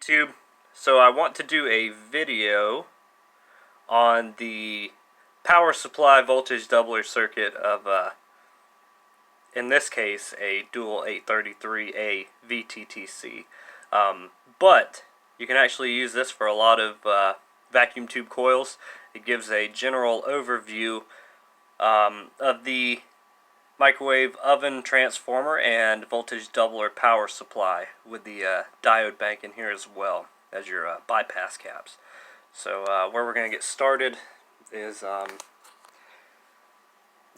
YouTube. So I want to do a video on the power supply voltage doubler circuit of in this case a dual 833A VTTC. But you can actually use this for a lot of vacuum tube coils. It gives a general overview of the microwave oven transformer and voltage doubler power supply with the diode bank in here as well as your bypass caps. So where we're going to get started is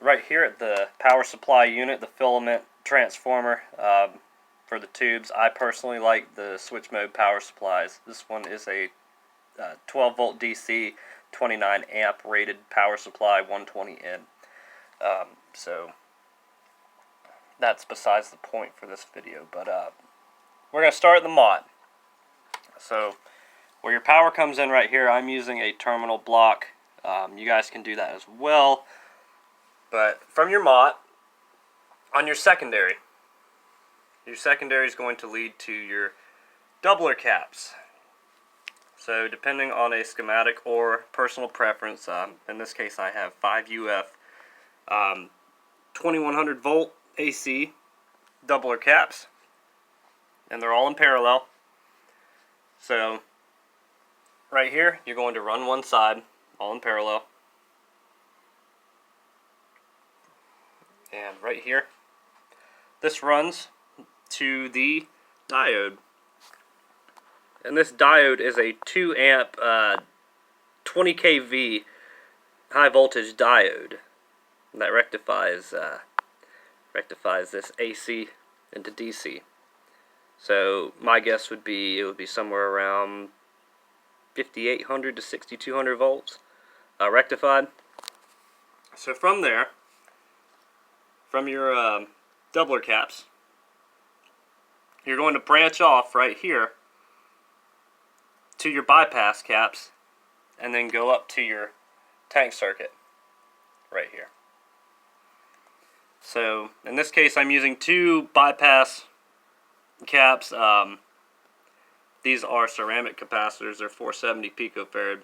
right here at the power supply unit, the filament transformer for the tubes. I personally like the switch mode power supplies. This one is a 12 volt DC 29 amp rated power supply, 120N. So that's besides the point for this video, but we're going to start the mod. So where your power comes in right here, I'm using a terminal block. You guys can do that as well. But from your mott, on your secondary is going to lead to your doubler caps. So depending on a schematic or personal preference, in this case I have 5UF 2100 volt AC doubler caps, and they're all in parallel. So right here you're going to run one side, all in parallel. And right here, this runs to the diode. And this diode is a 2 amp 20 kV high voltage diode that rectifies this AC into DC. So my guess would be it would be somewhere around 5800 to 6200 volts rectified. So from there, from your doubler caps, you're going to branch off right here to your bypass caps and then go up to your tank circuit right here. So in this case I'm using 2 bypass caps. These are ceramic capacitors. They're 470 picofarad,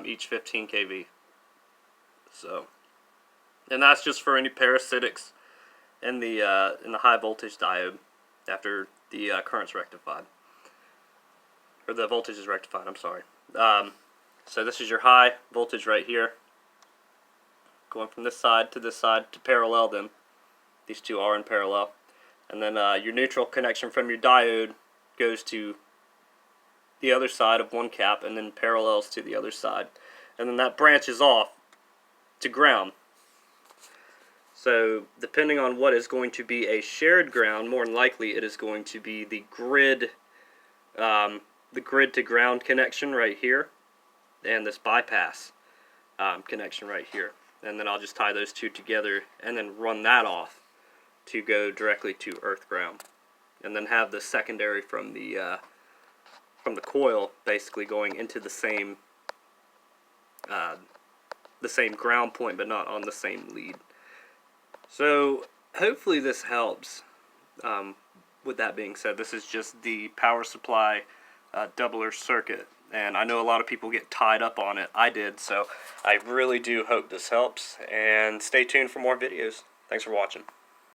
each 15 kV. So, and that's just for any parasitics in the high voltage diode after the current's rectified, or the voltage is rectified. I'm sorry. So this is your high voltage right here, going from this side to parallel them. These two are in parallel, and then your neutral connection from your diode goes to the other side of one cap and then parallels to the other side, and then that branches off to ground. So depending on what is going to be a shared ground, more than likely it is going to be the grid to ground connection right here, and this bypass connection right here. And then I'll just tie those two together and then run that off to go directly to earth ground, and then have the secondary from the coil basically going into the same ground point, but not on the same lead. So hopefully this helps. With that being said, this is just the power supply doubler circuit, and I know a lot of people get tied up on it. I did, so I really do hope this helps, and stay tuned for more videos. Thanks for watching.